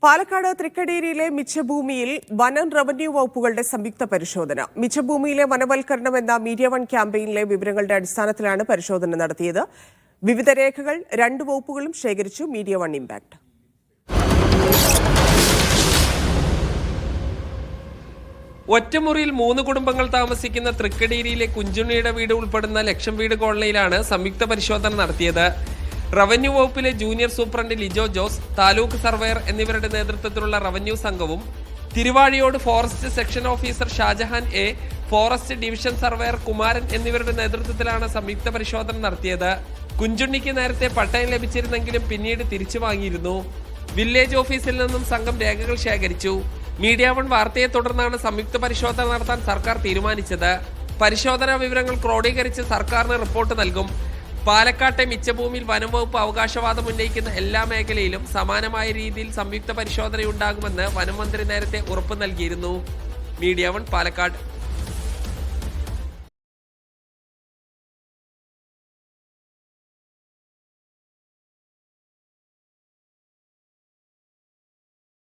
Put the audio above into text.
പാലക്കാട് തൃക്കടീരിയിലെ മിച്ചഭൂമിയിൽ വനം റവന്യൂ വകുപ്പുകളുടെ സംയുക്ത പരിശോധന. മിച്ചഭൂമിയിലെ വനവൽക്കരണം എന്ന മീഡിയ വൺ ക്യാമ്പയിനിലെ വിവരങ്ങളുടെ അടിസ്ഥാനത്തിലാണ് പരിശോധന നടത്തിയത്. വിവിധ രേഖകൾ രണ്ട് വകുപ്പുകളും ശേഖരിച്ചു. Media one impact. ഒറ്റമുറിയിൽ 3 കുടുംബങ്ങൾ താമസിക്കുന്ന തൃക്കടീരിയിലെ കുഞ്ചുണ്ണിയുടെ വീട് ഉൾപ്പെടുന്ന ലക്ഷം വീട് കോളനിയിലാണ് സംയുക്ത പരിശോധന നടത്തിയത്. റവന്യൂ വകുപ്പിലെ junior superintendent Lijo Jose, taluk surveyor എന്നിവരുടെ നേതൃത്വത്തിലുള്ള റവന്യൂ സംഘവും Thiruvazhiyode forest section officer Shajahan A, forest division surveyor Kumaran എന്നിവരുടെ നേതൃത്വത്തിലാണ് സംയുക്ത പരിശോധന നടത്തിയത്. കുഞ്ചുണ്ണിക്ക് നേരത്തെ പട്ടയം ലഭിച്ചിരുന്നെങ്കിലും പിന്നീട് തിരിച്ചു വാങ്ങിയിരുന്നു. വില്ലേജ് ഓഫീസിൽ നിന്നും സംഘം രേഖകൾ ശേഖരിച്ചു. മീഡിയ വൺ വാർത്തയെ തുടർന്നാണ് സംയുക്ത പരിശോധന നടത്താൻ സർക്കാർ തീരുമാനിച്ചത്. പരിശോധനാ വിവരങ്ങൾ ക്രോഡീകരിച്ച് സർക്കാരിന് റിപ്പോർട്ട് നൽകും. പാലക്കാട്ടെ മിച്ചഭൂമിയിൽ വനം വകുപ്പ് അവകാശവാദം ഉന്നയിക്കുന്ന എല്ലാ മേഖലയിലും സമാനമായ രീതിയിൽ സംയുക്ത പരിശോധനയുണ്ടാകുമെന്ന് വനം മന്ത്രി നേരത്തെ ഉറപ്പ് നൽകിയിരുന്നു. Media one Palakkad.